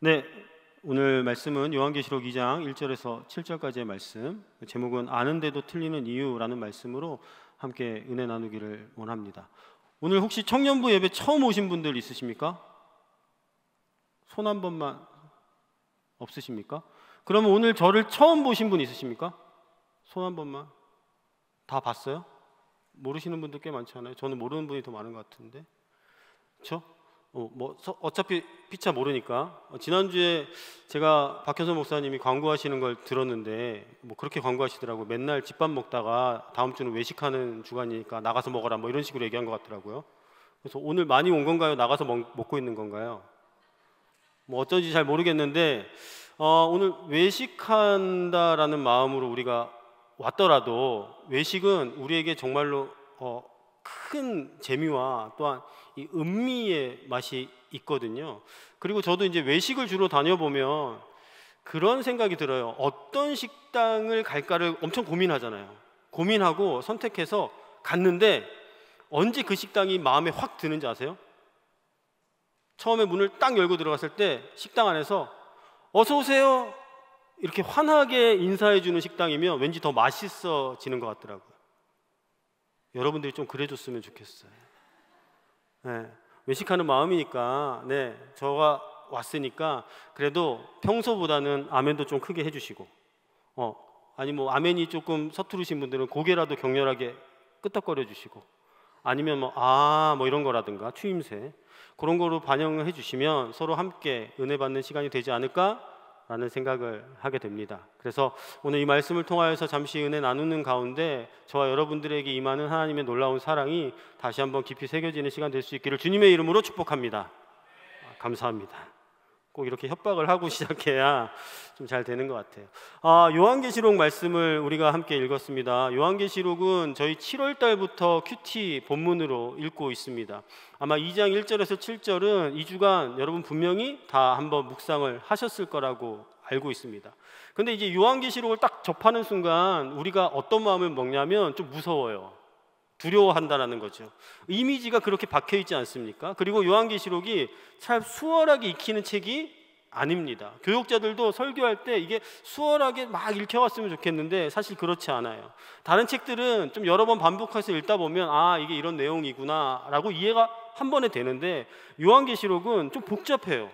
네, 오늘 말씀은 요한계시록 2장 1절에서 7절까지의 말씀, 제목은 아는데도 틀리는 이유라는 말씀으로 함께 은혜 나누기를 원합니다. 오늘 혹시 청년부 예배 처음 오신 분들 있으십니까? 손 한 번만. 없으십니까? 그러면 오늘 저를 처음 보신 분 있으십니까? 손 한 번만. 다 봤어요? 모르시는 분들 꽤 많지 않아요? 저는 모르는 분이 더 많은 것 같은데. 그렇죠? 어차피 피차 모르니까. 지난주에 제가 박현선 목사님이 광고하시는 걸 들었는데 그렇게 광고하시더라고요. 맨날 집밥 먹다가 다음 주는 외식하는 주간이니까 나가서 먹어라 이런 식으로 얘기한 것 같더라고요. 그래서 오늘 많이 온 건가요? 나가서 먹고 있는 건가요? 어쩐지 잘 모르겠는데 오늘 외식한다라는 마음으로 우리가 왔더라도 외식은 우리에게 정말로 큰 재미와 또한 이 음미의 맛이 있거든요. 그리고 저도 이제 외식을 주로 다녀보면 그런 생각이 들어요. 어떤 식당을 갈까를 엄청 고민하잖아요. 고민하고 선택해서 갔는데 언제 그 식당이 마음에 확 드는지 아세요? 처음에 문을 딱 열고 들어갔을 때 식당 안에서 어서 오세요 이렇게 환하게 인사해 주는 식당이면 왠지 더 맛있어지는 것 같더라고요. 여러분들이 좀 그래줬으면 좋겠어요. 네, 외식하는 마음이니까 저가 왔으니까 그래도 평소보다는 아멘도 좀 크게 해주시고 아니 아멘이 조금 서투르신 분들은 고개라도 격렬하게 끄덕거려 주시고 아니면 이런 거라든가 추임새 그런 거로 반영을 해주시면 서로 함께 은혜 받는 시간이 되지 않을까라는 생각을 하게 됩니다. 그래서 오늘 이 말씀을 통하여서 잠시 은혜 나누는 가운데 저와 여러분들에게 임하는 하나님의 놀라운 사랑이 다시 한번 깊이 새겨지는 시간 될 수 있기를 주님의 이름으로 축복합니다. 감사합니다. 꼭 이렇게 협박을 하고 시작해야 좀 잘 되는 것 같아요. 요한계시록 말씀을 우리가 함께 읽었습니다. 요한계시록은 저희 7월 달부터 큐티 본문으로 읽고 있습니다. 아마 2장 1절에서 7절은 2주간 여러분 분명히 다 한번 묵상을 하셨을 거라고 알고 있습니다. 근데 이제 요한계시록을 딱 접하는 순간 우리가 어떤 마음을 먹냐면 좀 무서워요. 두려워한다라는 거죠. 이미지가 그렇게 박혀 있지 않습니까? 그리고 요한계시록이 참 수월하게 익히는 책이 아닙니다. 교육자들도 설교할 때 이게 수월하게 막 읽혀왔으면 좋겠는데 사실 그렇지 않아요. 다른 책들은 좀 여러 번 반복해서 읽다 보면 이게 이런 내용이구나 라고 이해가 한 번에 되는데 요한계시록은 좀 복잡해요.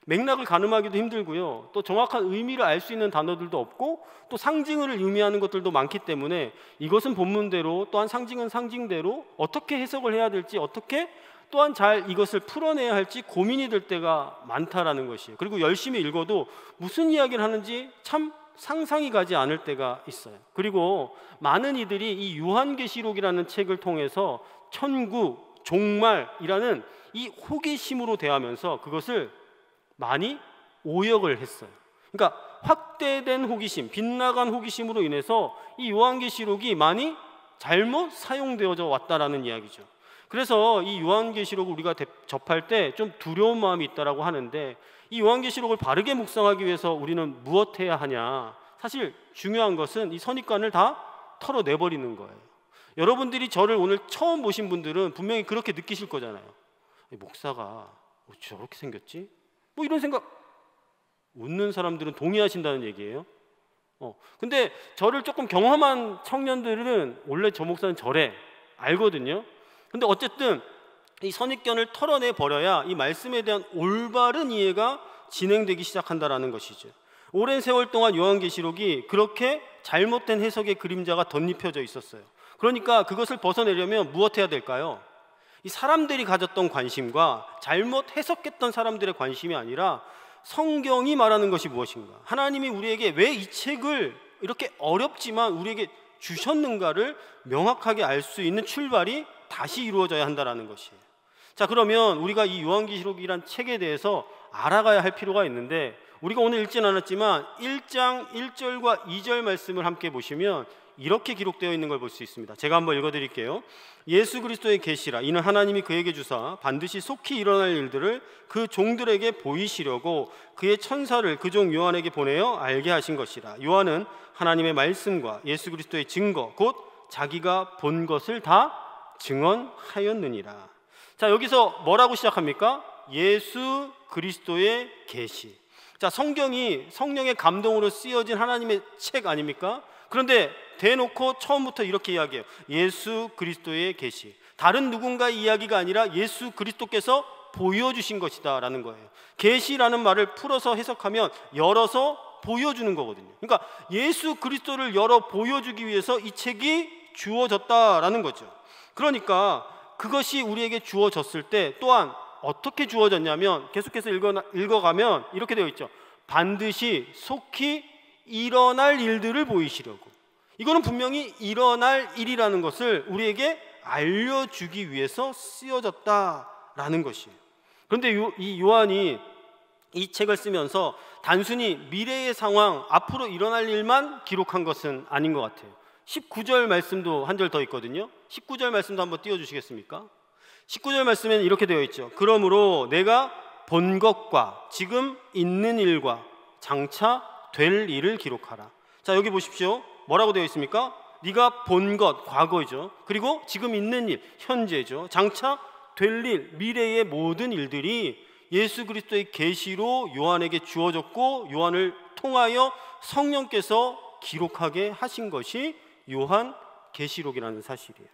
맥락을 가늠하기도 힘들고요. 또 정확한 의미를 알 수 있는 단어들도 없고 또 상징을 의미하는 것들도 많기 때문에 이것은 본문대로 또한 상징은 상징대로 어떻게 해석을 해야 될지 어떻게 또한 잘 이것을 풀어내야 할지 고민이 될 때가 많다라는 것이에요. 그리고 열심히 읽어도 무슨 이야기를 하는지 참 상상이 가지 않을 때가 있어요. 그리고 많은 이들이 이 요한계시록이라는 책을 통해서 천구, 종말이라는 이 호기심으로 대하면서 그것을 많이 오역을 했어요. 그러니까 확대된 호기심, 빗나간 호기심으로 인해서 이 요한계시록이 많이 잘못 사용되어져 왔다라는 이야기죠. 그래서 이 요한계시록을 우리가 접할 때 좀 두려운 마음이 있다라고 하는데 이 요한계시록을 바르게 묵상하기 위해서 우리는 무엇 해야 하냐? 사실 중요한 것은 이 선입관을 다 털어내버리는 거예요. 여러분들이 저를 오늘 처음 보신 분들은 분명히 그렇게 느끼실 거잖아요. 목사가 저렇게 생겼지? 이런 생각. 웃는 사람들은 동의하신다는 얘기예요. 근데 저를 조금 경험한 청년들은 원래 저 목사는 저래 알거든요. 근데 어쨌든 이 선입견을 털어내 버려야 이 말씀에 대한 올바른 이해가 진행되기 시작한다라는 것이죠. 오랜 세월 동안 요한계시록이 그렇게 잘못된 해석의 그림자가 덧입혀져 있었어요. 그러니까 그것을 벗어내려면 무엇 해야 될까요? 이 사람들이 가졌던 관심과 잘못 해석했던 사람들의 관심이 아니라 성경이 말하는 것이 무엇인가, 하나님이 우리에게 왜 이 책을 이렇게 어렵지만 우리에게 주셨는가를 명확하게 알 수 있는 출발이 다시 이루어져야 한다는 것이에요. 자, 그러면 우리가 이 요한계시록이란 책에 대해서 알아가야 할 필요가 있는데 우리가 오늘 읽진 않았지만 1장 1절과 2절 말씀을 함께 보시면 이렇게 기록되어 있는 걸 볼 수 있습니다. 제가 한번 읽어드릴게요. 예수 그리스도의 계시라. 이는 하나님이 그에게 주사 반드시 속히 일어날 일들을 그 종들에게 보이시려고 그의 천사를 그 종 요한에게 보내어 알게 하신 것이라. 요한은 하나님의 말씀과 예수 그리스도의 증거 곧 자기가 본 것을 다 증언하였느니라. 자, 여기서 뭐라고 시작합니까? 예수 그리스도의 계시. 자, 성경이 성령의 감동으로 쓰여진 하나님의 책 아닙니까? 그런데 대놓고 처음부터 이렇게 이야기해요. 예수 그리스도의 계시. 다른 누군가의 이야기가 아니라 예수 그리스도께서 보여주신 것이다 라는 거예요. 계시라는 말을 풀어서 해석하면 열어서 보여주는 거거든요. 그러니까 예수 그리스도를 열어 보여주기 위해서 이 책이 주어졌다라는 거죠. 그러니까 그것이 우리에게 주어졌을 때 또한 어떻게 주어졌냐면 계속해서 읽어가면 이렇게 되어 있죠. 반드시 속히 일어날 일들을 보이시려고. 이거는 분명히 일어날 일이라는 것을 우리에게 알려주기 위해서 쓰여졌다라는 것이에요. 그런데 이 요한이 이 책을 쓰면서 단순히 미래의 상황, 앞으로 일어날 일만 기록한 것은 아닌 것 같아요. 19절 말씀도 한 절 더 있거든요. 19절 말씀도 한번 띄워주시겠습니까? 19절 말씀에는 이렇게 되어 있죠. 그러므로 내가 본 것과 지금 있는 일과 장차 될 일을 기록하라. 자, 여기 보십시오. 뭐라고 되어 있습니까? 네가 본 것, 과거이죠. 그리고 지금 있는 일, 현재죠. 장차 될 일, 미래의 모든 일들이 예수 그리스도의 계시로 요한에게 주어졌고 요한을 통하여 성령께서 기록하게 하신 것이 요한 계시록이라는 사실이에요.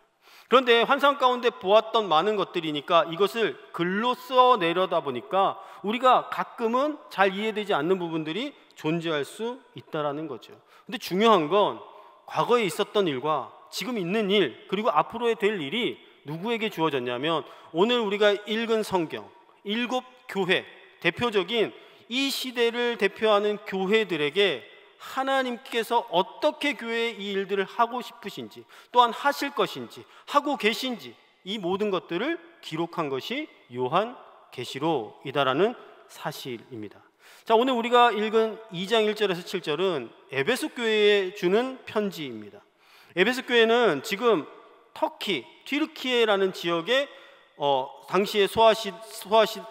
그런데 환상 가운데 보았던 많은 것들이니까 이것을 글로 써 내려다 보니까 우리가 가끔은 잘 이해되지 않는 부분들이 존재할 수 있다라는 거죠. 근데 중요한 건 과거에 있었던 일과 지금 있는 일 그리고 앞으로의 될 일이 누구에게 주어졌냐면 오늘 우리가 읽은 성경 7 교회, 대표적인 이 시대를 대표하는 교회들에게 하나님께서 어떻게 교회에 이 일들을 하고 싶으신지 또한 하실 것인지 하고 계신지 이 모든 것들을 기록한 것이 요한 계시록이다라는 사실입니다. 자, 오늘 우리가 읽은 2장 1절에서 7절은 에베소 교회에 주는 편지입니다. 에베소 교회는 지금 터키, 튀르키예라는 지역에 당시에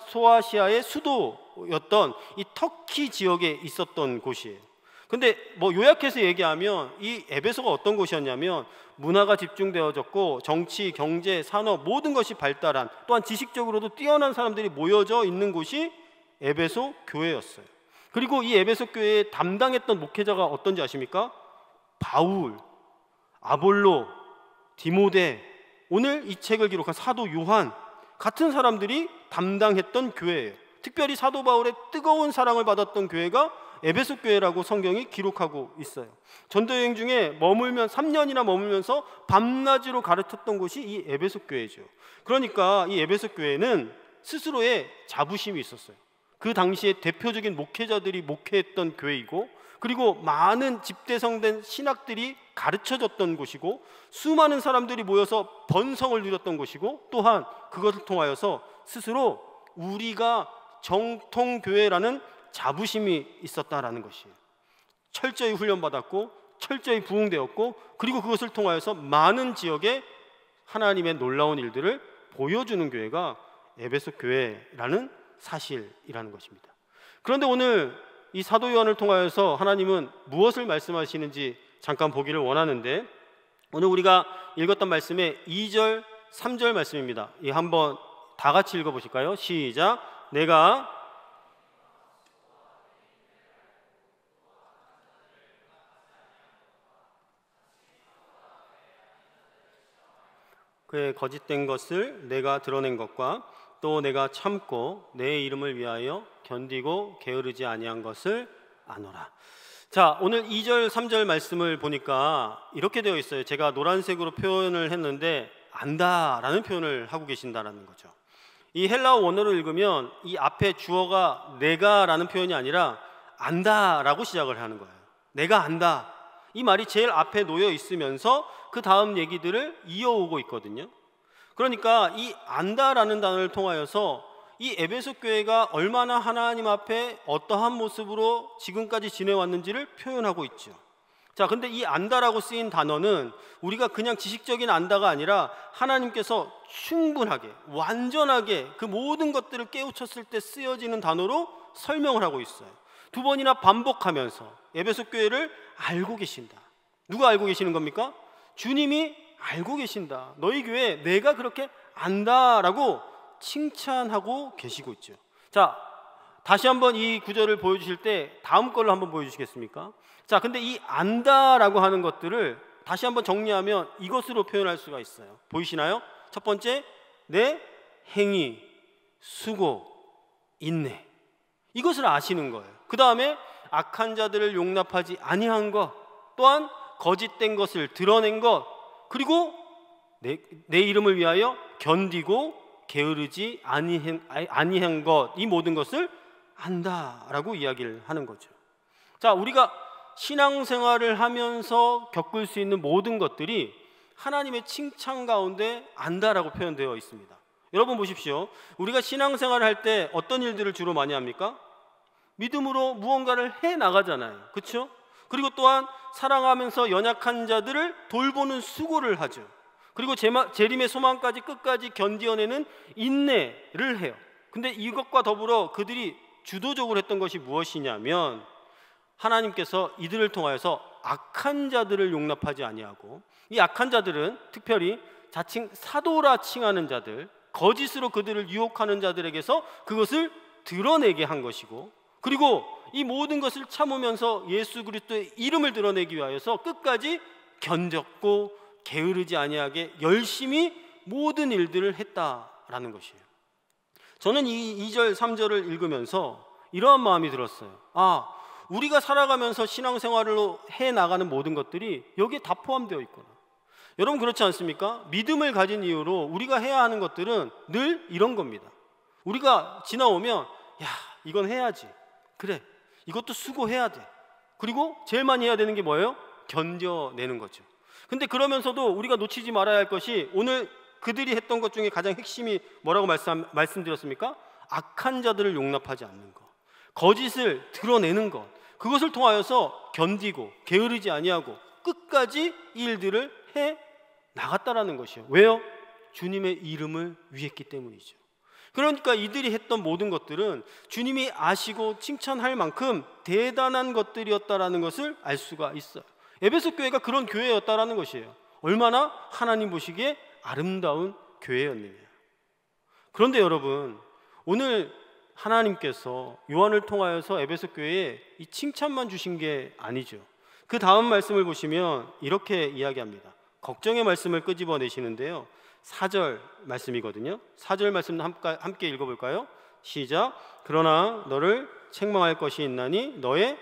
소아시아의 수도였던 이 터키 지역에 있었던 곳이에요. 근데 요약해서 얘기하면 이 에베소가 어떤 곳이었냐면 문화가 집중되어졌고 정치, 경제, 산업 모든 것이 발달한 또한 지식적으로도 뛰어난 사람들이 모여져 있는 곳이 에베소 교회였어요. 그리고 이 에베소 교회에 담당했던 목회자가 어떤지 아십니까? 바울, 아볼로, 디모데, 오늘 이 책을 기록한 사도 요한 같은 사람들이 담당했던 교회예요. 특별히 사도 바울의 뜨거운 사랑을 받았던 교회가 에베소 교회라고 성경이 기록하고 있어요. 전도여행 중에 3년이나 머물면서 밤낮으로 가르쳤던 곳이 이 에베소 교회죠. 그러니까 이 에베소 교회는 스스로의 자부심이 있었어요. 그 당시에 대표적인 목회자들이 목회했던 교회이고 그리고 많은 집대성된 신학들이 가르쳐졌던 곳이고 수많은 사람들이 모여서 번성을 누렸던 곳이고 또한 그것을 통하여서 스스로 우리가 정통교회라는 자부심이 있었다라는 것이에요. 철저히 훈련받았고 철저히 부흥되었고 그리고 그것을 통하여서 많은 지역에 하나님의 놀라운 일들을 보여주는 교회가 에베소 교회라는 사실이라는 것입니다. 그런데 오늘 이 사도 요한을 통하여서 하나님은 무엇을 말씀하시는지 잠깐 보기를 원하는데 오늘 우리가 읽었던 말씀의 2절, 3절 말씀입니다. 이 한번 다 같이 읽어보실까요? 시작. 내가 그의 거짓된 것을 내가 드러낸 것과 또 내가 참고 내 이름을 위하여 견디고 게으르지 아니한 것을 아노라. 자, 오늘 2절, 3절 말씀을 보니까 이렇게 되어 있어요. 제가 노란색으로 표현을 했는데 안다라는 표현을 하고 계신다라는 거죠. 이 헬라어 원어로 읽으면 이 앞에 주어가 내가라는 표현이 아니라 안다라고 시작을 하는 거예요. 내가 안다. 이 말이 제일 앞에 놓여 있으면서 그 다음 얘기들을 이어오고 있거든요. 그러니까 이 안다라는 단어를 통하여서 이 에베소 교회가 얼마나 하나님 앞에 어떠한 모습으로 지금까지 지내왔는지를 표현하고 있죠. 자, 근데 이 안다라고 쓰인 단어는 우리가 그냥 지식적인 안다가 아니라 하나님께서 충분하게 완전하게 그 모든 것들을 깨우쳤을 때 쓰여지는 단어로 설명을 하고 있어요. 2번이나 반복하면서 에베소 교회를 알고 계신다. 누가 알고 계시는 겁니까? 주님이 알고 계신다. 너희 교회 내가 그렇게 안다라고 칭찬하고 계시고 있죠. 자, 다시 한번 이 구절을 보여주실 때 다음 걸로 한번 보여주시겠습니까? 자, 근데 이 안다라고 하는 것들을 다시 한번 정리하면 이것으로 표현할 수가 있어요. 보이시나요? 첫 번째, 내 행위, 수고, 인내. 이것을 아시는 거예요. 그 다음에 악한 자들을 용납하지 아니한 것, 또한 거짓된 것을 드러낸 것, 그리고 내 이름을 위하여 견디고 게으르지 아니한 것, 이 모든 것을 안다라고 이야기를 하는 거죠. 자, 우리가 신앙생활을 하면서 겪을 수 있는 모든 것들이 하나님의 칭찬 가운데 안다라고 표현되어 있습니다. 여러분 보십시오. 우리가 신앙생활을 할 때 어떤 일들을 주로 많이 합니까? 믿음으로 무언가를 해 나가잖아요. 그렇죠? 그리고 또한 사랑하면서 연약한 자들을 돌보는 수고를 하죠. 그리고 재림의 소망까지 끝까지 견디어내는 인내를 해요. 근데 이것과 더불어 그들이 주도적으로 했던 것이 무엇이냐면, 하나님께서 이들을 통하여서 악한 자들을 용납하지 아니하고, 이 악한 자들은 특별히 자칭 사도라 칭하는 자들, 거짓으로 그들을 유혹하는 자들에게서 그것을 드러내게 한 것이고, 그리고 이 모든 것을 참으면서 예수 그리스도의 이름을 드러내기 위하여서 끝까지 견뎠고 게으르지 아니하게 열심히 모든 일들을 했다라는 것이에요. 저는 이 2절 3절을 읽으면서 이러한 마음이 들었어요. 아, 우리가 살아가면서 신앙생활로 해나가는 모든 것들이 여기에 다 포함되어 있구나. 여러분 그렇지 않습니까? 믿음을 가진 이유로 우리가 해야 하는 것들은 늘 이런 겁니다. 우리가 지나오면 야, 이건 해야지. 그래, 이것도 수고해야 돼. 그리고 제일 많이 해야 되는 게 뭐예요? 견뎌내는 거죠. 근데 그러면서도 우리가 놓치지 말아야 할 것이, 오늘 그들이 했던 것 중에 가장 핵심이 뭐라고 말씀드렸습니까? 악한 자들을 용납하지 않는 것, 거짓을 드러내는 것, 그것을 통하여서 견디고 게으르지 아니하고 끝까지 이 일들을 해 나갔다라는 것이에요. 왜요? 주님의 이름을 위했기 때문이죠. 그러니까 이들이 했던 모든 것들은 주님이 아시고 칭찬할 만큼 대단한 것들이었다라는 것을 알 수가 있어요. 에베소 교회가 그런 교회였다라는 것이에요. 얼마나 하나님 보시기에 아름다운 교회였느냐. 그런데 여러분, 오늘 하나님께서 요한을 통하여서 에베소 교회에 이 칭찬만 주신 게 아니죠. 그 다음 말씀을 보시면 이렇게 이야기합니다. 걱정의 말씀을 끄집어내시는데요, 4절 말씀이거든요. 4절 말씀 함께 읽어볼까요? 시작. 그러나 너를 책망할 것이 있나니 너의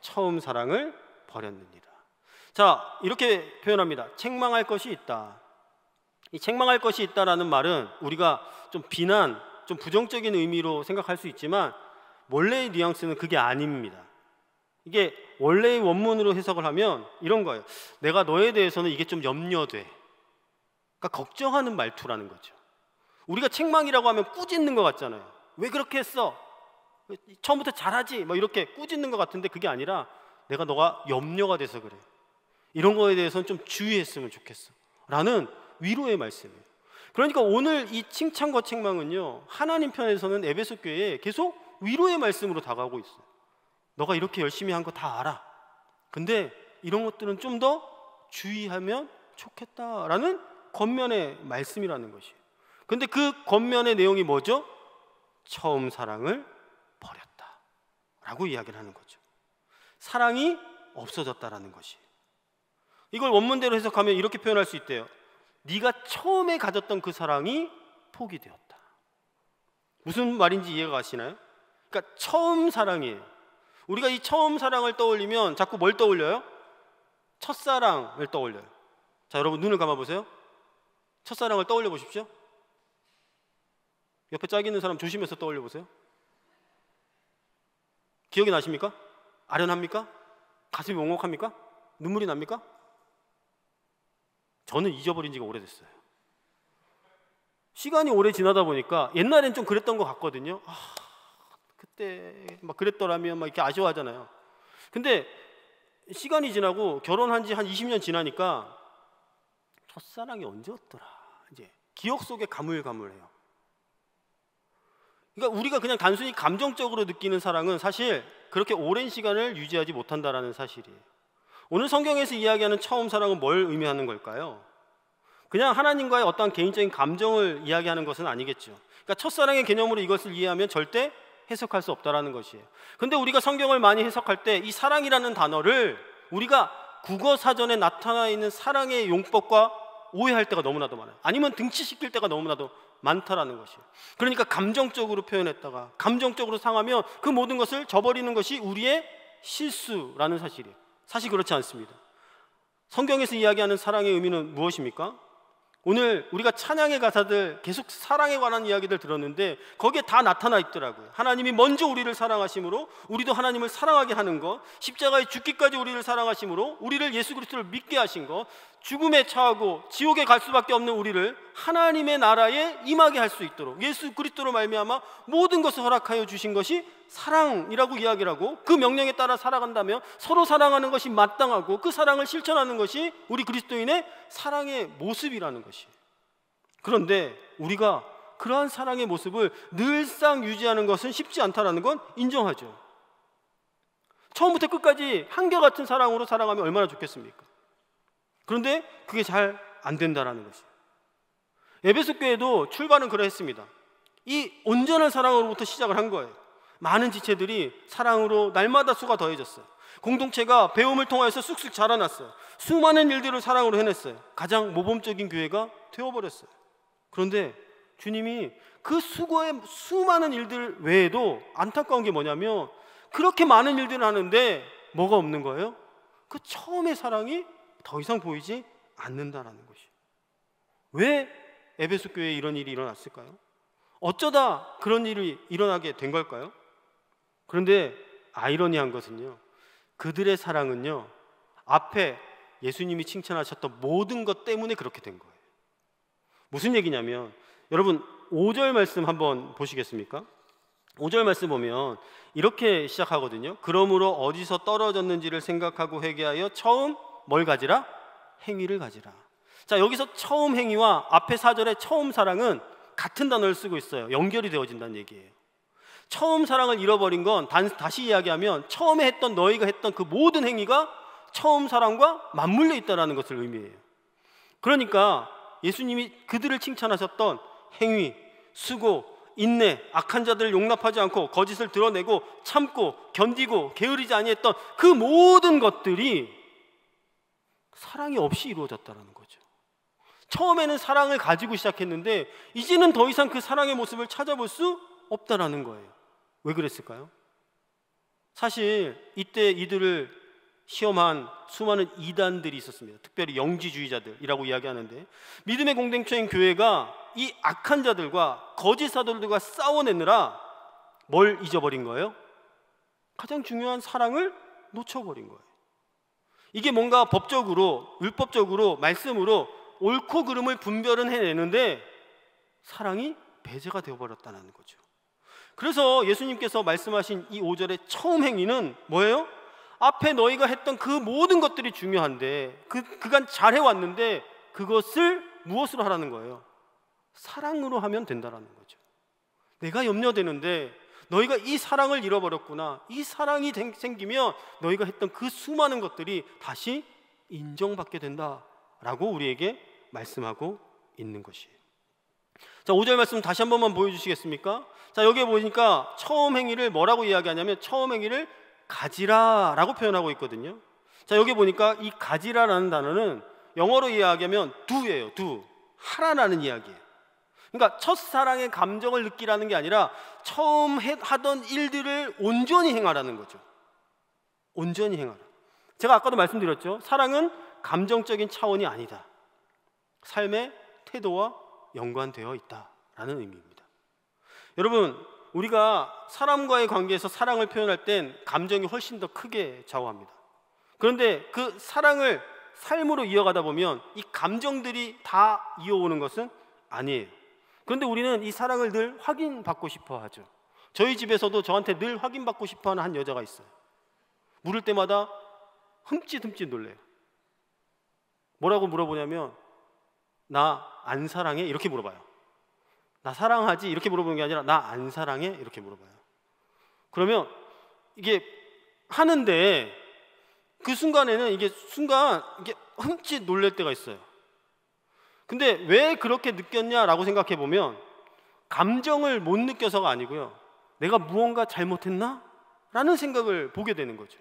처음 사랑을 버렸느니라. 자, 이렇게 표현합니다. 책망할 것이 있다. 이 책망할 것이 있다라는 말은 우리가 좀 비난, 좀 부정적인 의미로 생각할 수 있지만 원래의 뉘앙스는 그게 아닙니다. 이게 원래의 원문으로 해석을 하면 이런 거예요. 내가 너에 대해서는 이게 좀 염려돼. 그러니까 걱정하는 말투라는 거죠. 우리가 책망이라고 하면 꾸짖는 것 같잖아요. 왜 그렇게 했어? 처음부터 잘하지? 뭐 이렇게 꾸짖는 것 같은데 그게 아니라 내가 너가 염려가 돼서 그래. 이런 거에 대해서는 좀 주의했으면 좋겠어. 라는 위로의 말씀이에요. 그러니까 오늘 이 칭찬과 책망은요, 하나님 편에서는 에베소 교회에 계속 위로의 말씀으로 다가오고 있어요. 너가 이렇게 열심히 한 거 다 알아. 근데 이런 것들은 좀 더 주의하면 좋겠다라는 권면의 말씀이라는 것이에요. 근데 그 권면의 내용이 뭐죠? 처음 사랑을 버렸다 라고 이야기를 하는 거죠. 사랑이 없어졌다라는 것이에요. 이걸 원문대로 해석하면 이렇게 표현할 수 있대요. 네가 처음에 가졌던 그 사랑이 포기되었다. 무슨 말인지 이해가 가시나요? 그러니까 처음 사랑이에요. 우리가 이 처음 사랑을 떠올리면 자꾸 뭘 떠올려요? 첫사랑을 떠올려요. 자, 여러분 눈을 감아보세요. 첫사랑을 떠올려 보십시오. 옆에 짝 있는 사람 조심해서 떠올려 보세요. 기억이 나십니까? 아련합니까? 가슴이 먹먹합니까? 눈물이 납니까? 저는 잊어버린 지가 오래됐어요. 시간이 오래 지나다 보니까 옛날엔 좀 그랬던 것 같거든요. 그때 막 그랬더라면 막 이렇게 아쉬워하잖아요. 근데 시간이 지나고 결혼한 지 한 20년 지나니까 첫사랑이 언제였더라? 이제 기억 속에 가물가물해요. 그러니까 우리가 그냥 단순히 감정적으로 느끼는 사랑은 사실 그렇게 오랜 시간을 유지하지 못한다라는 사실이에요. 오늘 성경에서 이야기하는 처음 사랑은 뭘 의미하는 걸까요? 그냥 하나님과의 어떤 개인적인 감정을 이야기하는 것은 아니겠죠. 그러니까 첫사랑의 개념으로 이것을 이해하면 절대 해석할 수 없다라는 것이에요. 근데 우리가 성경을 많이 해석할 때 이 사랑이라는 단어를 우리가 국어 사전에 나타나 있는 사랑의 용법과 오해할 때가 너무나도 많아요. 아니면 등치시킬 때가 너무나도 많다라는 것이에요. 그러니까 감정적으로 표현했다가 감정적으로 상하면 그 모든 것을 저버리는 것이 우리의 실수라는 사실이에요. 사실 그렇지 않습니다. 성경에서 이야기하는 사랑의 의미는 무엇입니까? 오늘 우리가 찬양의 가사들 계속 사랑에 관한 이야기들 들었는데 거기에 다 나타나 있더라고요. 하나님이 먼저 우리를 사랑하심으로 우리도 하나님을 사랑하게 하는 것, 십자가에 죽기까지 우리를 사랑하심으로 우리를 예수 그리스도를 믿게 하신 것, 죽음에 처하고 지옥에 갈 수밖에 없는 우리를 하나님의 나라에 임하게 할 수 있도록 예수 그리스도로 말미암아 모든 것을 허락하여 주신 것이 사랑이라고 이야기를 하고, 그 명령에 따라 살아간다면 서로 사랑하는 것이 마땅하고 그 사랑을 실천하는 것이 우리 그리스도인의 사랑의 모습이라는 것이에요. 그런데 우리가 그러한 사랑의 모습을 늘상 유지하는 것은 쉽지 않다는 건 인정하죠. 처음부터 끝까지 한결같은 사랑으로 살아가면 얼마나 좋겠습니까? 그런데 그게 잘 안 된다는 것이에요. 에베소 교회도 출발은 그러했습니다. 이 온전한 사랑으로부터 시작을 한 거예요. 많은 지체들이 사랑으로 날마다 수가 더해졌어요. 공동체가 배움을 통해서 쑥쑥 자라났어요. 수많은 일들을 사랑으로 해냈어요. 가장 모범적인 교회가 되어버렸어요. 그런데 주님이 그 수고의 수많은 일들 외에도 안타까운 게 뭐냐면 그렇게 많은 일들을 하는데 뭐가 없는 거예요? 그 처음의 사랑이 더 이상 보이지 않는다라는 것이. 왜 에베소 교회에 이런 일이 일어났을까요? 어쩌다 그런 일이 일어나게 된 걸까요? 그런데 아이러니한 것은요, 그들의 사랑은요 앞에 예수님이 칭찬하셨던 모든 것 때문에 그렇게 된 거예요. 무슨 얘기냐면, 여러분 5절 말씀 한번 보시겠습니까? 5절 말씀 보면 이렇게 시작하거든요. 그러므로 어디서 떨어졌는지를 생각하고 회개하여 처음 뭘 가지라? 행위를 가지라. 자, 여기서 처음 행위와 앞에 4절의 처음 사랑은 같은 단어를 쓰고 있어요. 연결이 되어진다는 얘기예요. 처음 사랑을 잃어버린 건 다시 이야기하면 처음에 했던 너희가 했던 그 모든 행위가 처음 사랑과 맞물려 있다는 것을 의미해요. 그러니까 예수님이 그들을 칭찬하셨던 행위, 수고, 인내, 악한 자들을 용납하지 않고 거짓을 드러내고 참고 견디고 게으르지 아니했던 그 모든 것들이 사랑이 없이 이루어졌다는 거죠. 처음에는 사랑을 가지고 시작했는데 이제는 더 이상 그 사랑의 모습을 찾아볼 수 없다라는 거예요. 왜 그랬을까요? 사실 이때 이들을 시험한 수많은 이단들이 있었습니다. 특별히 영지주의자들이라고 이야기하는데, 믿음의 공동체인 교회가 이 악한 자들과 거짓 사도들과 싸워내느라 뭘 잊어버린 거예요? 가장 중요한 사랑을 놓쳐버린 거예요. 이게 뭔가 법적으로, 율법적으로, 말씀으로 옳고 그름을 분별은 해내는데 사랑이 배제가 되어버렸다는 거죠. 그래서 예수님께서 말씀하신 이 5절의 처음 행위는 뭐예요? 앞에 너희가 했던 그 모든 것들이 중요한데 그간 잘해왔는데 그것을 무엇으로 하라는 거예요? 사랑으로 하면 된다는 거죠. 내가 염려되는데 너희가 이 사랑을 잃어버렸구나. 이 사랑이 생기면 너희가 했던 그 수많은 것들이 다시 인정받게 된다라고 우리에게 말씀하고 있는 것이에요. 자, 5절 말씀 다시 한 번만 보여주시겠습니까? 자, 여기에 보니까 처음 행위를 뭐라고 이야기하냐면 처음 행위를 가지라라고 표현하고 있거든요. 자, 여기 보니까 이 가지라라는 단어는 영어로 이야기하면 do예요. do. 하라라는 이야기예요. 그러니까 첫사랑의 감정을 느끼라는 게 아니라 처음 하던 일들을 온전히 행하라는 거죠. 온전히 행하라. 제가 아까도 말씀드렸죠. 사랑은 감정적인 차원이 아니다. 삶의 태도와 연관되어 있다라는 의미입니다. 여러분, 우리가 사람과의 관계에서 사랑을 표현할 땐 감정이 훨씬 더 크게 좌우합니다. 그런데 그 사랑을 삶으로 이어가다 보면 이 감정들이 다 이어오는 것은 아니에요. 그런데 우리는 이 사랑을 늘 확인받고 싶어 하죠. 저희 집에서도 저한테 늘 확인받고 싶어 하는 한 여자가 있어요. 물을 때마다 흠칫흠칫 놀래요. 뭐라고 물어보냐면 나 안 사랑해? 이렇게 물어봐요. 나 사랑하지? 이렇게 물어보는 게 아니라 나 안 사랑해? 이렇게 물어봐요. 그러면 이게 하는데 그 순간에는 이게 흠칫 놀랄 때가 있어요. 근데 왜 그렇게 느꼈냐라고 생각해 보면 감정을 못 느껴서가 아니고요, 내가 무언가 잘못했나? 라는 생각을 보게 되는 거죠.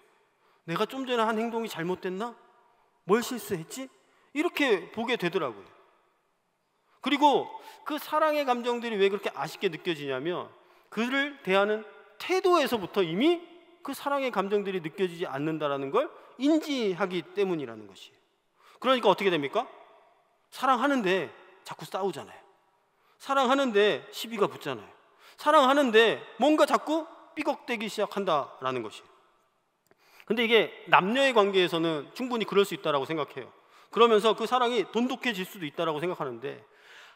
내가 좀 전에 한 행동이 잘못됐나? 뭘 실수했지? 이렇게 보게 되더라고요. 그리고 그 사랑의 감정들이 왜 그렇게 아쉽게 느껴지냐면 그를 대하는 태도에서부터 이미 그 사랑의 감정들이 느껴지지 않는다라는 걸 인지하기 때문이라는 것이에요. 그러니까 어떻게 됩니까? 사랑하는데 자꾸 싸우잖아요. 사랑하는데 시비가 붙잖아요. 사랑하는데 뭔가 자꾸 삐걱대기 시작한다라는 것이에요. 근데 이게 남녀의 관계에서는 충분히 그럴 수 있다라고 생각해요. 그러면서 그 사랑이 돈독해질 수도 있다라고 생각하는데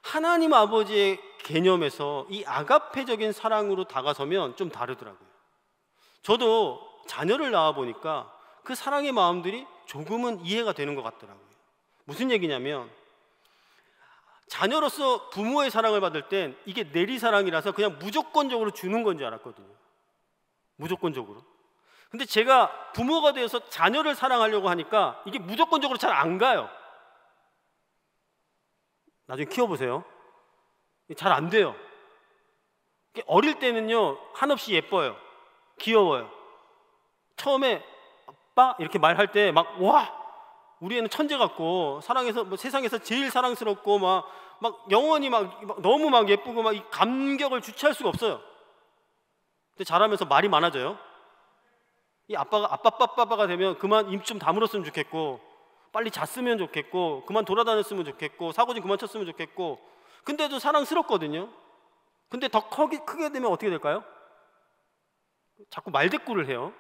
하나님 아버지의 개념에서 이 아가페적인 사랑으로 다가서면 좀 다르더라고요. 저도 자녀를 낳아 보니까 그 사랑의 마음들이 조금은 이해가 되는 것 같더라고요. 무슨 얘기냐면 자녀로서 부모의 사랑을 받을 땐 이게 내리사랑이라서 그냥 무조건적으로 주는 건 줄 알았거든요. 무조건적으로. 근데 제가 부모가 되어서 자녀를 사랑하려고 하니까 이게 무조건적으로 잘 안 가요. 나중에 키워보세요. 잘 안 돼요. 어릴 때는요 한없이 예뻐요. 귀여워요. 처음에 아빠 이렇게 말할 때 막 와 우리 애는 천재 같고 사랑해서 뭐 세상에서 제일 사랑스럽고 막 영원히 막 너무 막 예쁘고 막 이 감격을 주체할 수가 없어요. 근데 자라면서 말이 많아져요. 이 아빠가 아빠가 되면 그만 입 좀 다물었으면 좋겠고 빨리 잤으면 좋겠고 그만 돌아다녔으면 좋겠고 사고 좀 그만 쳤으면 좋겠고 근데도 사랑스럽거든요. 근데 더 크게 되면 어떻게 될까요? 자꾸 말대꾸를 해요.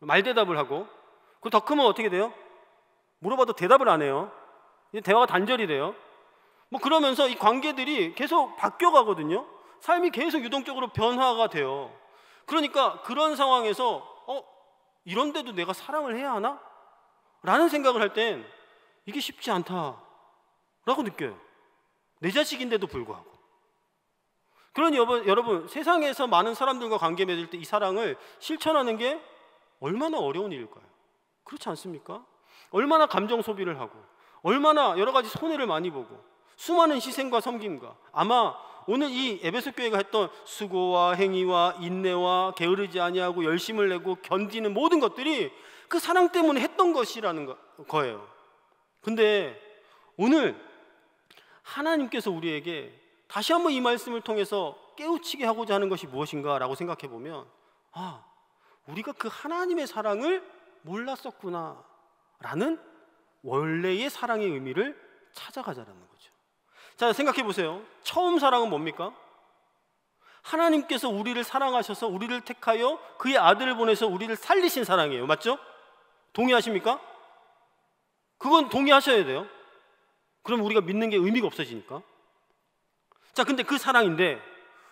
말대답을 하고 그 더 크면 어떻게 돼요? 물어봐도 대답을 안 해요. 대화가 단절이 돼요. 뭐 그러면서 이 관계들이 계속 바뀌어가거든요. 삶이 계속 유동적으로 변화가 돼요. 그러니까 그런 상황에서 이런데도 내가 사랑을 해야 하나? 라는 생각을 할 땐 이게 쉽지 않다라고 느껴요. 내 자식인데도 불구하고. 그러니 여러분 세상에서 많은 사람들과 관계 맺을 때 이 사랑을 실천하는 게 얼마나 어려운 일일까요? 그렇지 않습니까? 얼마나 감정 소비를 하고 얼마나 여러 가지 손해를 많이 보고 수많은 희생과 섬김과 아마 오늘 이 에베소 교회가 했던 수고와 행위와 인내와 게으르지 아니하고 열심을 내고 견디는 모든 것들이 그 사랑 때문에 했던 것이라는 거예요. 근데 오늘 하나님께서 우리에게 다시 한번 이 말씀을 통해서 깨우치게 하고자 하는 것이 무엇인가 라고 생각해 보면 우리가 그 하나님의 사랑을 몰랐었구나 라는 원래의 사랑의 의미를 찾아가자라는 거죠. 자, 생각해 보세요. 처음 사랑은 뭡니까? 하나님께서 우리를 사랑하셔서 우리를 택하여 그의 아들을 보내서 우리를 살리신 사랑이에요. 맞죠? 동의하십니까? 그건 동의하셔야 돼요. 그럼 우리가 믿는 게 의미가 없어지니까. 자, 근데 그 사랑인데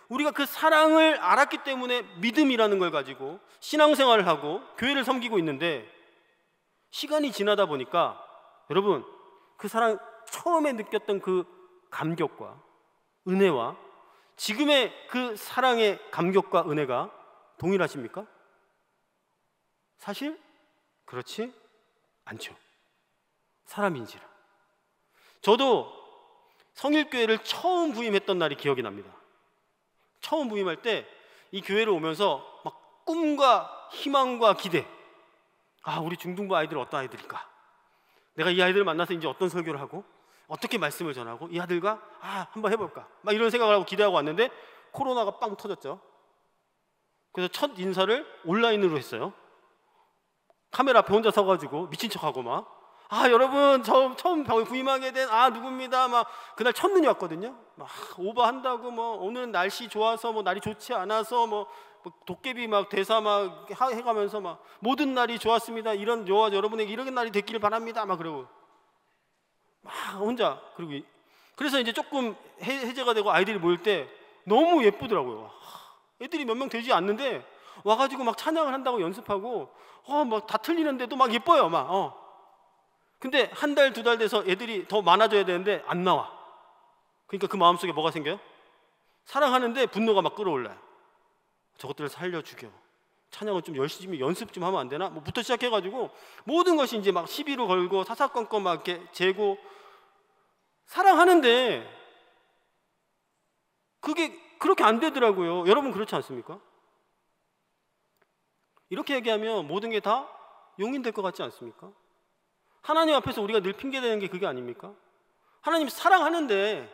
우리가 그 사랑을 알았기 때문에 믿음이라는 걸 가지고 신앙생활을 하고 교회를 섬기고 있는데 시간이 지나다 보니까 여러분 그 사랑 처음에 느꼈던 그 감격과 은혜와 지금의 그 사랑의 감격과 은혜가 동일하십니까? 사실 그렇지 않죠. 사람인지라. 저도 성일교회를 처음 부임했던 날이 기억이 납니다. 처음 부임할 때 이 교회를 오면서 막 꿈과 희망과 기대, 우리 중등부 아이들 어떤 아이들일까? 내가 이 아이들을 만나서 이제 어떤 설교를 하고 어떻게 말씀을 전하고 이 아들과 한번 해볼까? 막 이런 생각을 하고 기대하고 왔는데 코로나가 빵 터졌죠. 그래서 첫 인사를 온라인으로 했어요. 카메라 앞에 혼자 서가지고 미친 척하고 막 여러분 처음 부임하게 된 누구입니다. 막 그날 첫눈이 왔거든요. 막 오버한다고 뭐 오늘 날씨 좋아서 뭐 날이 좋지 않아서 뭐 도깨비 막 대사 막 해가면서 막 모든 날이 좋았습니다. 이런 여러분에게 이런 날이 됐기를 바랍니다. 막 그러고 막 혼자 그리고 그래서 이제 조금 해제가 되고 아이들이 모일 때 너무 예쁘더라고요. 애들이 몇 명 되지 않는데 와가지고 막 찬양을 한다고 연습하고 막 다 틀리는데도 막 예뻐요. 근데 한 달, 두 달 돼서 애들이 더 많아져야 되는데 안 나와. 그러니까 그 마음속에 뭐가 생겨요? 사랑하는데 분노가 막 끌어올라요. 저것들을 살려 죽여. 찬양을 좀 열심히 연습 좀 하면 안 되나? 부터 시작해가지고 모든 것이 이제 막 시비로 걸고 사사건건 막 이렇게 재고 사랑하는데 그렇게 안 되더라고요. 여러분 그렇지 않습니까? 이렇게 얘기하면 모든 게 다 용인될 것 같지 않습니까? 하나님 앞에서 우리가 늘 핑계대는 게 그게 아닙니까? 하나님 사랑하는데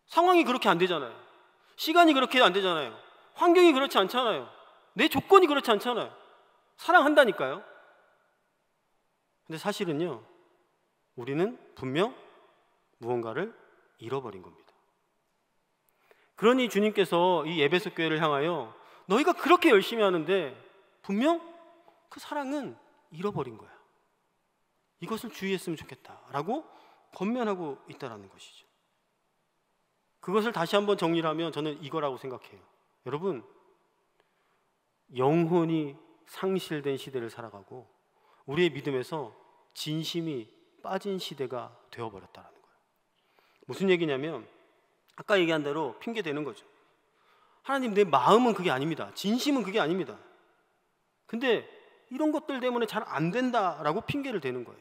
상황이 그렇게 안 되잖아요. 시간이 그렇게 안 되잖아요. 환경이 그렇지 않잖아요. 내 조건이 그렇지 않잖아요. 사랑한다니까요. 근데 사실은요, 우리는 분명 무언가를 잃어버린 겁니다. 그러니 주님께서 이 에베소 교회를 향하여 너희가 그렇게 열심히 하는데 분명 그 사랑은 잃어버린 거야. 이것을 주의했으면 좋겠다라고 권면하고 있다는 것이죠. 그것을 다시 한번 정리를 하면 저는 이거라고 생각해요. 여러분, 영혼이 상실된 시대를 살아가고 우리의 믿음에서 진심이 빠진 시대가 되어버렸다는 거예요. 무슨 얘기냐면 아까 얘기한 대로 핑계 대는 거죠. 하나님, 내 마음은 그게 아닙니다. 진심은 그게 아닙니다. 근데 이런 것들 때문에 잘 안 된다라고 핑계를 대는 거예요.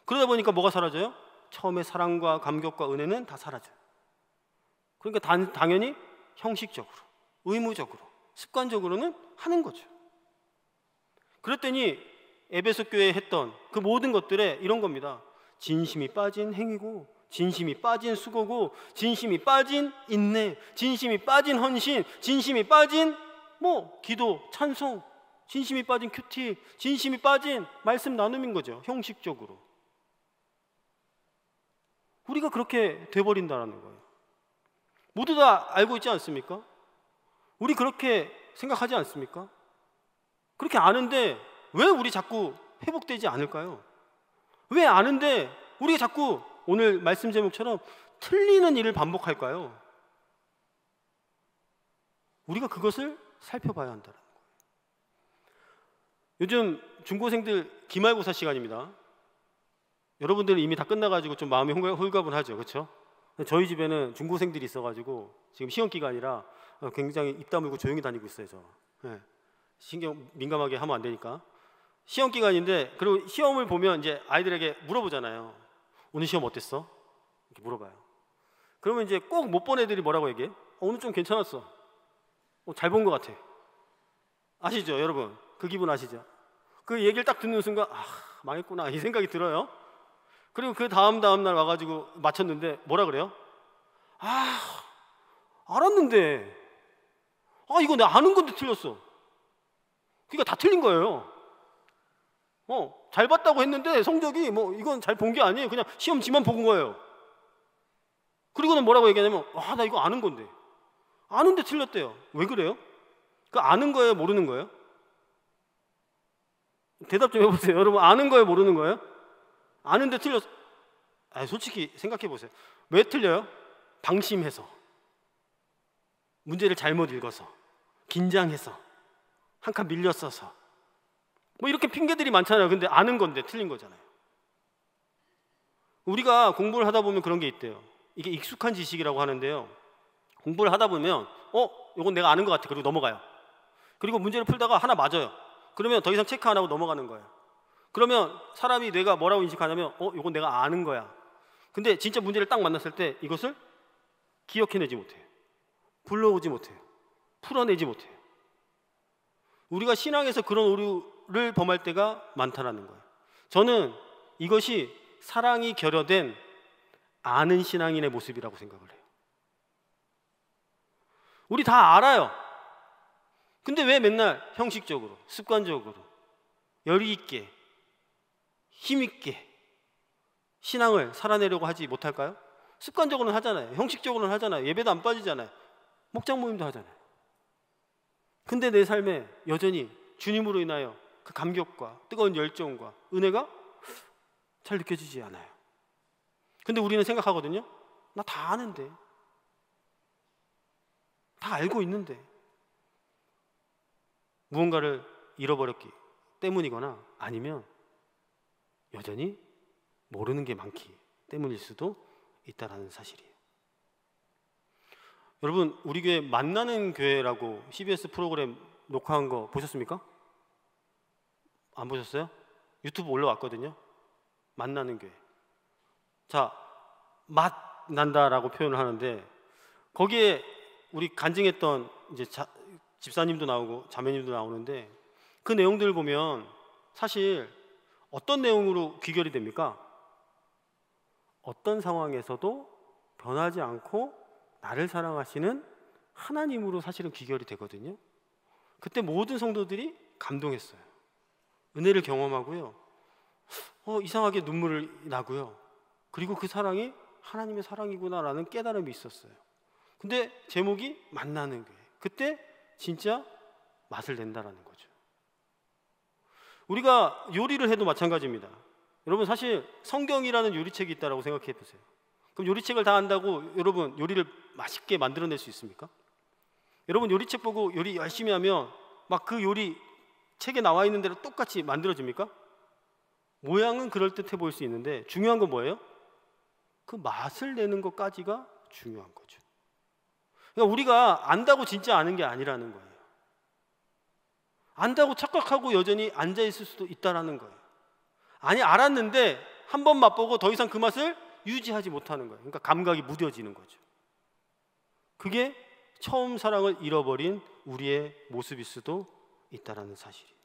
그러다 보니까 뭐가 사라져요? 처음에 사랑과 감격과 은혜는 다 사라져요. 그러니까 당연히 형식적으로, 의무적으로, 습관적으로는 하는 거죠. 그랬더니 에베소 교회에 했던 그 모든 것들에 이런 겁니다. 진심이 빠진 행위고, 진심이 빠진 수고고, 진심이 빠진 인내, 진심이 빠진 헌신, 진심이 빠진 기도, 찬송, 진심이 빠진 큐티, 진심이 빠진 말씀 나눔인 거죠. 형식적으로. 우리가 그렇게 돼버린다는 거예요. 모두 다 알고 있지 않습니까? 우리 그렇게 생각하지 않습니까? 그렇게 아는데 왜 우리 자꾸 회복되지 않을까요? 왜 아는데 우리가 자꾸 오늘 말씀 제목처럼 틀리는 일을 반복할까요? 우리가 그것을 살펴봐야 한다는 거예요. 요즘 중고생들 기말고사 시간입니다. 여러분들은 이미 다 끝나가지고 좀 마음이 홀가분하죠, 그렇죠? 저희 집에는 중고생들이 있어가지고 지금 시험 기간이라 굉장히 입 다물고 조용히 다니고 있어요. 저. 네. 신경 민감하게 하면 안 되니까. 시험 기간인데, 그리고 시험을 보면 이제 아이들에게 물어보잖아요. 오늘 시험 어땠어? 이렇게 물어봐요. 그러면 이제 꼭 못 본 애들이 뭐라고 얘기해? 오늘 좀 괜찮았어. 잘 본 것 같아. 아시죠, 여러분? 그 기분 아시죠? 그 얘기를 딱 듣는 순간 망했구나 이 생각이 들어요. 그리고 그 다음 날 와가지고 맞췄는데 뭐라 그래요? 알았는데 이거 내가 아는 건데 틀렸어. 그러니까 다 틀린 거예요. 잘 봤다고 했는데 성적이 이건 잘 본 게 아니에요. 그냥 시험지만 본 거예요. 그리고는 뭐라고 얘기하냐면 나 이거 아는 건데, 아는데 틀렸대요. 왜 그래요? 그 아는 거예요, 모르는 거예요? 대답 좀 해보세요. 여러분, 아는 거예요, 모르는 거예요? 아는데 틀렸어. 솔직히 생각해 보세요. 왜 틀려요? 방심해서, 문제를 잘못 읽어서, 긴장해서, 한 칸 밀렸어서, 이렇게 핑계들이 많잖아요. 근데 아는 건데 틀린 거잖아요. 우리가 공부를 하다 보면 그런 게 있대요. 이게 익숙한 지식이라고 하는데요, 공부를 하다 보면 이건 내가 아는 것 같아. 그리고 넘어가요. 그리고 문제를 풀다가 하나 맞아요. 그러면 더 이상 체크 안 하고 넘어가는 거예요. 그러면 사람이 뇌가 뭐라고 인식하냐면 이건 내가 아는 거야. 근데 진짜 문제를 딱 만났을 때 이것을 기억해내지 못해요. 불러오지 못해요. 풀어내지 못해요. 우리가 신앙에서 그런 오류를 범할 때가 많다는 거예요. 저는 이것이 사랑이 결여된 아는 신앙인의 모습이라고 생각을 해요. 우리 다 알아요. 근데 왜 맨날 형식적으로, 습관적으로, 열의 있게, 힘 있게 신앙을 살아내려고 하지 못할까요? 습관적으로는 하잖아요. 형식적으로는 하잖아요. 예배도 안 빠지잖아요. 목장 모임도 하잖아요. 근데 내 삶에 여전히 주님으로 인하여 그 감격과 뜨거운 열정과 은혜가 잘 느껴지지 않아요. 근데 우리는 생각하거든요. 나 다 아는데, 다 알고 있는데. 무언가를 잃어버렸기 때문이거나 아니면 여전히 모르는 게 많기 때문일 수도 있다는 사실이에요. 여러분, 우리 교회 만나는 교회라고 CBS 프로그램 녹화한 거 보셨습니까? 안 보셨어요? 유튜브 올라왔거든요. 만나는 교회. 자, 맛 난다라고 표현을 하는데 거기에 우리 간증했던 이제 집사님도 나오고 자매님도 나오는데 그 내용들을 보면 사실 어떤 내용으로 귀결이 됩니까? 어떤 상황에서도 변하지 않고 나를 사랑하시는 하나님으로 사실은 귀결이 되거든요. 그때 모든 성도들이 감동했어요. 은혜를 경험하고요. 이상하게 눈물을 나고요. 그리고 그 사랑이 하나님의 사랑이구나라는 깨달음이 있었어요. 근데 제목이 만나는 교회. 그때 진짜 맛을 낸다라는 거죠. 우리가 요리를 해도 마찬가지입니다. 여러분 사실 성경이라는 요리책이 있다고 생각해 보세요. 그럼 요리책을 다 안다고 여러분 요리를 맛있게 만들어낼 수 있습니까? 여러분 요리책 보고 요리 열심히 하면 막 그 요리 책에 나와 있는 대로 똑같이 만들어집니까? 모양은 그럴듯해 보일 수 있는데 중요한 건 뭐예요? 그 맛을 내는 것까지가 중요한 거죠. 그러니까 우리가 안다고 진짜 아는 게 아니라는 거예요. 안다고 착각하고 여전히 앉아 있을 수도 있다라는 거예요. 아니 알았는데 한 번 맛보고 더 이상 그 맛을 유지하지 못하는 거예요. 그러니까 감각이 무뎌지는 거죠. 그게 처음 사랑을 잃어버린 우리의 모습일 수도 있다라는 사실이에요.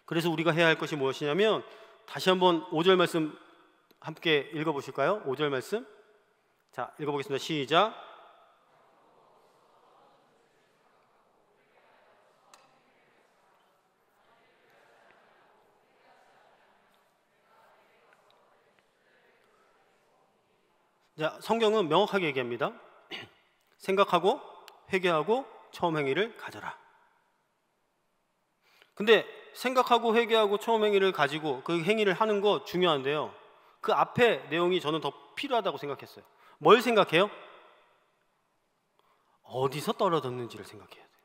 그래서 우리가 해야 할 것이 무엇이냐면 다시 한번 5절 말씀 함께 읽어보실까요? 5절 말씀 자 읽어보겠습니다. 시작. 자, 성경은 명확하게 얘기합니다. 생각하고 회개하고 처음 행위를 가져라. 근데 생각하고 회개하고 처음 행위를 가지고 그 행위를 하는 거 중요한데요. 그 앞에 내용이 저는 더 필요하다고 생각했어요. 뭘 생각해요? 어디서 떨어졌는지를 생각해야 돼요.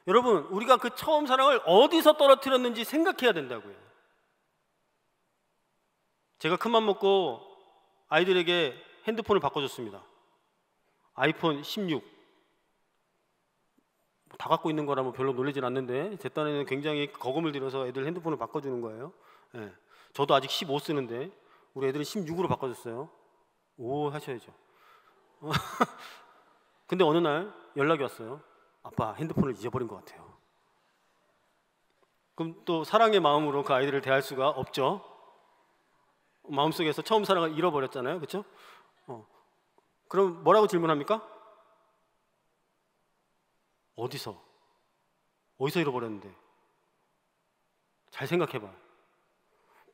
여러분 우리가 그 처음 사랑을 어디서 떨어뜨렸는지 생각해야 된다고요. 제가 큰맘 먹고 아이들에게 핸드폰을 바꿔줬습니다. 아이폰 16 다 갖고 있는 거라면 별로 놀라진 않는데 제 딴에는 굉장히 거금을 들여서 애들 핸드폰을 바꿔주는 거예요. 네. 저도 아직 15 쓰는데 우리 애들은 16으로 바꿔줬어요. 오 하셔야죠. 근데 어느 날 연락이 왔어요. 아빠 핸드폰을 잊어버린 것 같아요. 그럼 또 사랑의 마음으로 그 아이들을 대할 수가 없죠. 마음속에서 처음 사랑을 잃어버렸잖아요. 그렇죠? 그럼 뭐라고 질문합니까? 어디서 잃어버렸는데? 잘 생각해봐.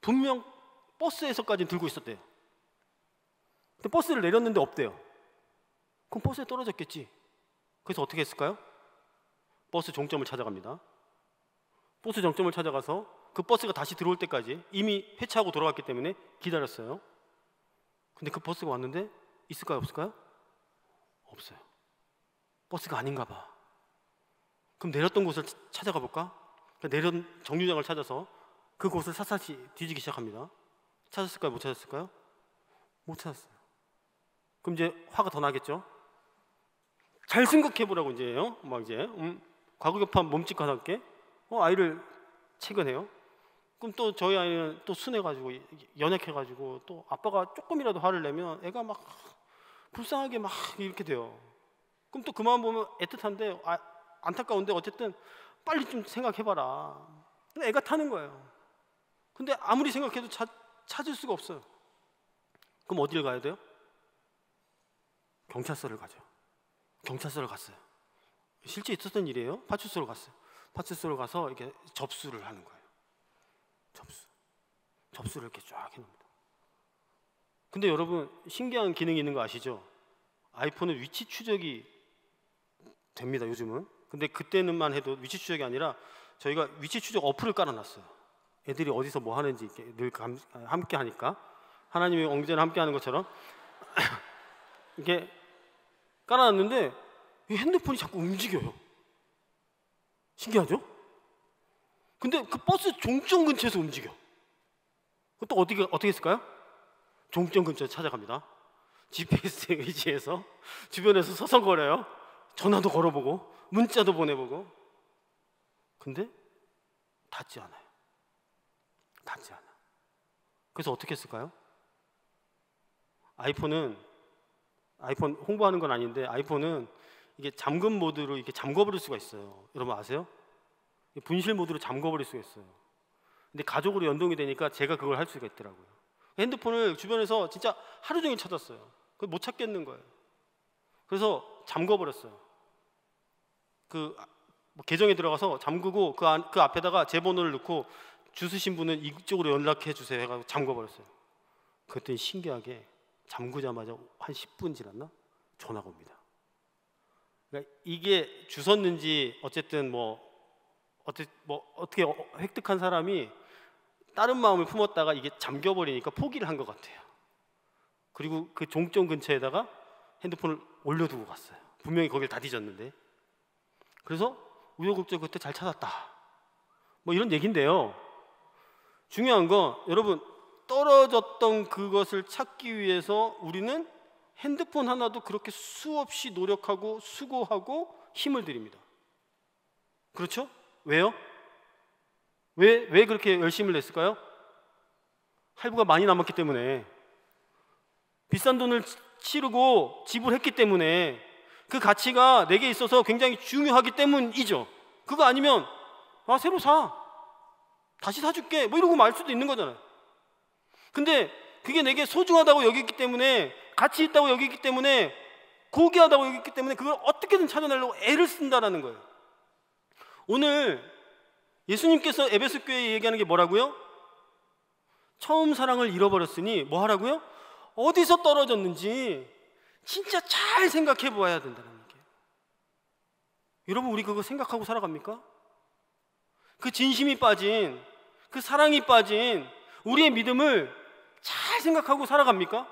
분명 버스에서까지 들고 있었대요. 근데 버스를 내렸는데 없대요. 그럼 버스에 떨어졌겠지. 그래서 어떻게 했을까요? 버스 종점을 찾아갑니다. 버스 종점을 찾아가서 그 버스가 다시 들어올 때까지 이미 폐차하고 돌아갔기 때문에 기다렸어요. 근데 그 버스가 왔는데 있을까요? 없을까요? 없어요. 버스가 아닌가 봐. 그럼 내렸던 곳을 찾아가 볼까? 내린 정류장을 찾아서 그곳을 샅샅이 뒤지기 시작합니다. 찾았을까요? 못 찾았을까요? 못 찾았어요. 그럼 이제 화가 더 나겠죠? 잘 생각해 보라고 이제요. 막 이제 과거격파 몸짓과 함께 아이를 체근해요. 그럼 또 저희 아이는 또 순해가지고 연약해가지고 또 아빠가 조금이라도 화를 내면 애가 막 불쌍하게 막 이렇게 돼요. 그럼 또 그만 보면 애틋한데 안타까운데 어쨌든 빨리 좀 생각해봐라. 애가 타는 거예요. 근데 아무리 생각해도 찾을 수가 없어요. 그럼 어디를 가야 돼요? 경찰서를 가죠. 경찰서를 갔어요. 실제 있었던 일이에요. 파출소로 갔어요. 파출소로 가서 이렇게 접수를 하는 거예요. 접수를 이렇게 쫙 해놓습니다. 근데 여러분 신기한 기능이 있는 거 아시죠? 아이폰은 위치 추적이 됩니다. 요즘은. 근데 그때는만 해도 위치 추적이 아니라 저희가 위치 추적 어플을 깔아놨어요. 애들이 어디서 뭐 하는지 이렇게 늘 함께 하니까 하나님이 언제나 함께 하는 것처럼 이렇게 깔아놨는데 이 핸드폰이 자꾸 움직여요. 신기하죠? 근데 그 버스 종점 근처에서 움직여. 또 어떻게 했을까요? 종점 근처에 찾아갑니다. GPS에 의지해서 주변에서 서성거려요. 전화도 걸어보고 문자도 보내보고. 근데 닿지 않아요. 닿지 않아. 그래서 어떻게 했을까요? 아이폰은 아이폰 홍보하는 건 아닌데 아이폰은 이게 잠금 모드로 이렇게 잠궈버릴 수가 있어요. 여러분 아세요? 분실 모드로 잠궈버릴 수가 있어요. 근데 가족으로 연동이 되니까 제가 그걸 할 수가 있더라고요. 핸드폰을 주변에서 진짜 하루 종일 찾았어요. 그걸 못 찾겠는 거예요. 그래서 잠궈버렸어요. 뭐 계정에 들어가서 잠그고 그 앞에다가 제 번호를 넣고 주스신 분은 이쪽으로 연락해 주세요 해가지고 잠궈버렸어요. 그랬더니 신기하게 잠그자마자 한 10분 지났나? 전화가 옵니다. 그러니까 이게 주웠는지 어쨌든 어떻게 획득한 사람이 다른 마음을 품었다가 이게 잠겨버리니까 포기를 한 것 같아요. 그리고 그 종점 근처에다가 핸드폰을 올려두고 갔어요. 분명히 거길 다 뒤졌는데. 그래서 우여곡절 그때 잘 찾았다, 뭐 이런 얘기인데요. 중요한 건 여러분, 떨어졌던 그것을 찾기 위해서 우리는 핸드폰 하나도 그렇게 수없이 노력하고 수고하고 힘을 들입니다. 그렇죠? 왜요? 왜 그렇게 열심을 냈을까요? 할부가 많이 남았기 때문에, 비싼 돈을 치르고 지불했기 때문에, 그 가치가 내게 있어서 굉장히 중요하기 때문이죠. 그거 아니면 새로 사, 다시 사줄게 뭐 이러고 말 수도 있는 거잖아요. 근데 그게 내게 소중하다고 여기기 때문에, 가치 있다고 여기기 때문에, 고귀하다고 여기기 때문에 그걸 어떻게든 찾아내려고 애를 쓴다라는 거예요. 오늘 예수님께서 에베소 교회에 얘기하는 게 뭐라고요? 처음 사랑을 잃어버렸으니 뭐 하라고요? 어디서 떨어졌는지 진짜 잘 생각해 보아야 된다는 얘기예요. 여러분, 우리 그거 생각하고 살아갑니까? 그 진심이 빠진, 그 사랑이 빠진 우리의 믿음을 잘 생각하고 살아갑니까?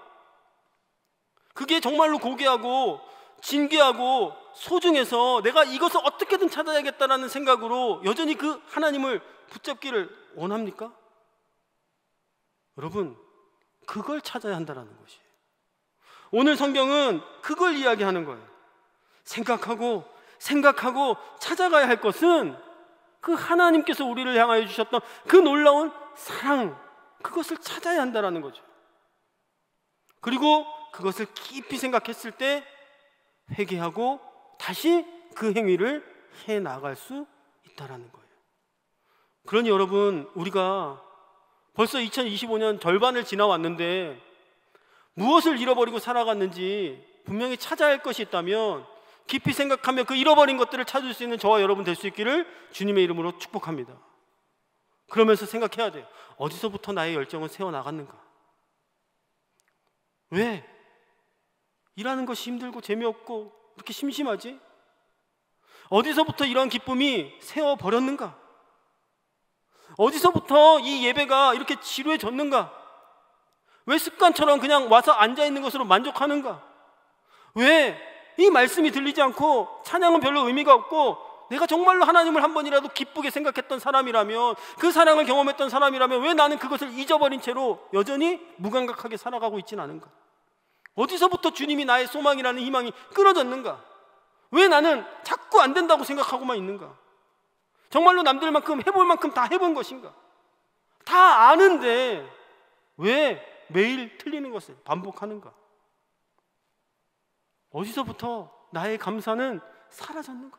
그게 정말로 고귀하고 진귀하고 소중해서 내가 이것을 어떻게든 찾아야겠다는 생각으로 여전히 그 하나님을 붙잡기를 원합니까? 여러분, 그걸 찾아야 한다는 것이에요. 오늘 성경은 그걸 이야기하는 거예요. 생각하고 찾아가야 할 것은 그 하나님께서 우리를 향하여 주셨던 그 놀라운 사랑, 그것을 찾아야 한다는 거죠. 그리고 그것을 깊이 생각했을 때 회개하고 다시 그 행위를 해 나갈 수 있다는 거예요. 그러니 여러분, 우리가 벌써 2025년 절반을 지나왔는데 무엇을 잃어버리고 살아갔는지 분명히 찾아야 할 것이 있다면 깊이 생각하며 그 잃어버린 것들을 찾을 수 있는 저와 여러분 될 수 있기를 주님의 이름으로 축복합니다. 그러면서 생각해야 돼요. 어디서부터 나의 열정은 새어나갔는가? 왜? 일하는 것이 힘들고 재미없고 그렇게 심심하지? 어디서부터 이런 기쁨이 새어버렸는가? 어디서부터 이 예배가 이렇게 지루해졌는가? 왜 습관처럼 그냥 와서 앉아있는 것으로 만족하는가? 왜 이 말씀이 들리지 않고 찬양은 별로 의미가 없고, 내가 정말로 하나님을 한 번이라도 기쁘게 생각했던 사람이라면, 그 사랑을 경험했던 사람이라면 왜 나는 그것을 잊어버린 채로 여전히 무감각하게 살아가고 있지는 않은가? 어디서부터 주님이 나의 소망이라는 희망이 끊어졌는가? 왜 나는 자꾸 안 된다고 생각하고만 있는가? 정말로 남들만큼 해볼 만큼 다 해본 것인가? 다 아는데 왜 매일 틀리는 것을 반복하는가? 어디서부터 나의 감사는 사라졌는가?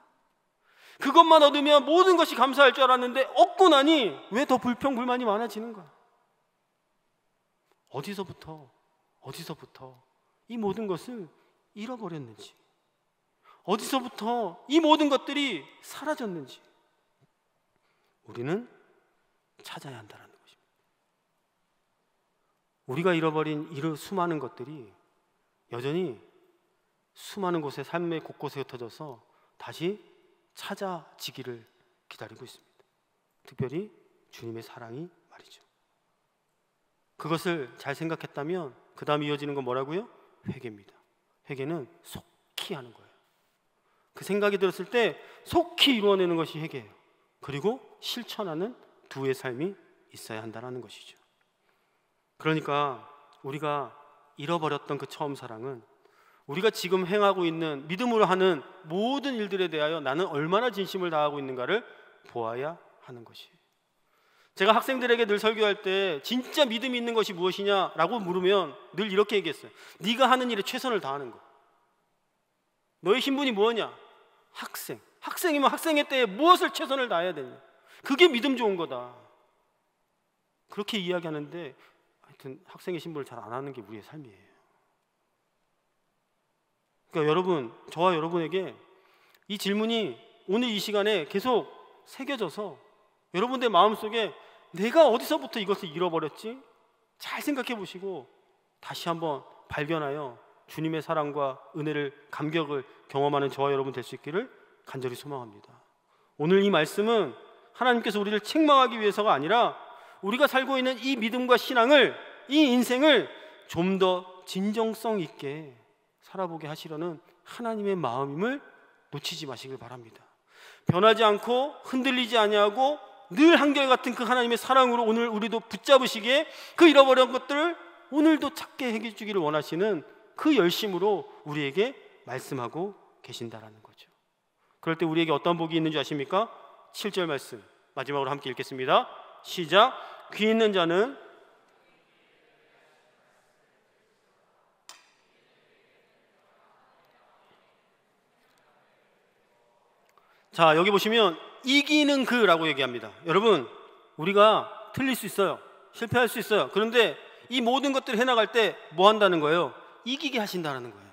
그것만 얻으면 모든 것이 감사할 줄 알았는데 얻고 나니 왜 더 불평불만이 많아지는가? 어디서부터 이 모든 것을 잃어버렸는지, 어디서부터 이 모든 것들이 사라졌는지 우리는 찾아야 한다는 것입니다. 우리가 잃어버린 이런 수많은 것들이 여전히 수많은 곳에, 삶의 곳곳에 흩어져서 다시 찾아지기를 기다리고 있습니다. 특별히 주님의 사랑이 말이죠. 그것을 잘 생각했다면 그 다음 이어지는 건 뭐라고요? 회개입니다. 회개는 속히 하는 거예요. 그 생각이 들었을 때 속히 이루어내는 것이 회개예요. 그리고 실천하는 두의 삶이 있어야 한다는 것이죠. 그러니까 우리가 잃어버렸던 그 처음 사랑은 우리가 지금 행하고 있는 믿음으로 하는 모든 일들에 대하여 나는 얼마나 진심을 다하고 있는가를 보아야 하는 것이에요. 제가 학생들에게 늘 설교할 때 진짜 믿음이 있는 것이 무엇이냐라고 물으면 늘 이렇게 얘기했어요. 네가 하는 일에 최선을 다하는 것. 너의 신분이 뭐냐? 학생. 학생이면 학생의 때에 무엇을 최선을 다해야 되냐? 그게 믿음 좋은 거다. 그렇게 이야기하는데 하여튼 학생의 신분을 잘 안 하는 게 우리의 삶이에요. 그러니까 여러분, 저와 여러분에게 이 질문이 오늘 이 시간에 계속 새겨져서 여러분들 마음속에 내가 어디서부터 이것을 잃어버렸지? 잘 생각해 보시고 다시 한번 발견하여 주님의 사랑과 은혜를, 감격을 경험하는 저와 여러분 될 수 있기를 간절히 소망합니다. 오늘 이 말씀은 하나님께서 우리를 책망하기 위해서가 아니라 우리가 살고 있는 이 믿음과 신앙을, 이 인생을 좀 더 진정성 있게 살아보게 하시려는 하나님의 마음임을 놓치지 마시길 바랍니다. 변하지 않고 흔들리지 아니하고 늘 한결같은 그 하나님의 사랑으로 오늘 우리도 붙잡으시기에 그 잃어버린 것들을 오늘도 찾게 해주기를 원하시는 그 열심으로 우리에게 말씀하고 계신다라는 거죠. 그럴 때 우리에게 어떤 복이 있는 줄 아십니까? 7절 말씀 마지막으로 함께 읽겠습니다. 시작. 귀 있는 자는 자, 여기 보시면 이기는 그라고 얘기합니다. 여러분, 우리가 틀릴 수 있어요. 실패할 수 있어요. 그런데 이 모든 것들을 해나갈 때 뭐 한다는 거예요? 이기게 하신다는 거예요.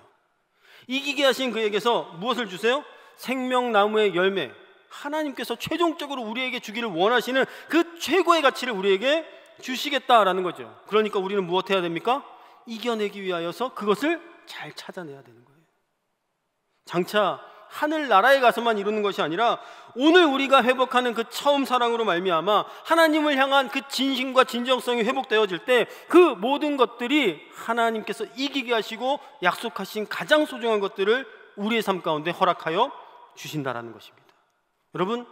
이기게 하신 그에게서 무엇을 주세요? 생명나무의 열매, 하나님께서 최종적으로 우리에게 주기를 원하시는 그 최고의 가치를 우리에게 주시겠다라는 거죠. 그러니까 우리는 무엇 해야 됩니까? 이겨내기 위하여서 그것을 잘 찾아내야 되는 거예요. 장차 하늘나라에 가서만 이루는 것이 아니라 오늘 우리가 회복하는 그 처음 사랑으로 말미암아 하나님을 향한 그 진심과 진정성이 회복되어질 때 그 모든 것들이 하나님께서 이기게 하시고 약속하신 가장 소중한 것들을 우리의 삶 가운데 허락하여 주신다라는 것입니다. 여러분,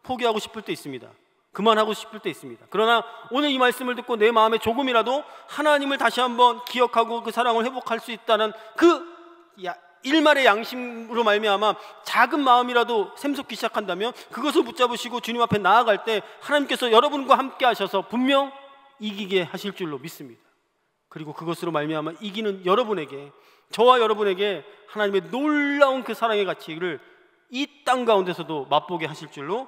포기하고 싶을 때 있습니다. 그만하고 싶을 때 있습니다. 그러나 오늘 이 말씀을 듣고 내 마음에 조금이라도 하나님을 다시 한번 기억하고 그 사랑을 회복할 수 있다는 그 일말의 양심으로 말미암아 작은 마음이라도 샘솟기 시작한다면 그것을 붙잡으시고 주님 앞에 나아갈 때 하나님께서 여러분과 함께 하셔서 분명 이기게 하실 줄로 믿습니다. 그리고 그것으로 말미암아 이기는 여러분에게, 저와 여러분에게 하나님의 놀라운 그 사랑의 가치를 이 땅 가운데서도 맛보게 하실 줄로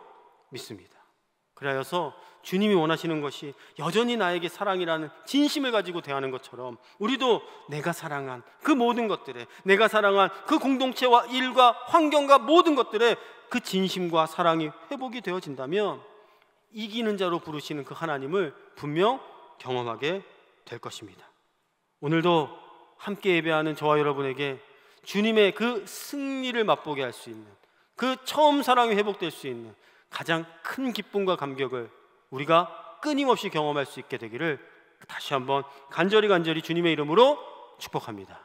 믿습니다. 그래서 주님이 원하시는 것이 여전히 나에게 사랑이라는 진심을 가지고 대하는 것처럼 우리도 내가 사랑한 그 모든 것들에, 내가 사랑한 그 공동체와 일과 환경과 모든 것들에 그 진심과 사랑이 회복이 되어진다면 이기는 자로 부르시는 그 하나님을 분명 경험하게 될 것입니다. 오늘도 함께 예배하는 저와 여러분에게 주님의 그 승리를 맛보게 할 수 있는, 그 처음 사랑이 회복될 수 있는 가장 큰 기쁨과 감격을 우리가 끊임없이 경험할 수 있게 되기를 다시 한번 간절히 주님의 이름으로 축복합니다.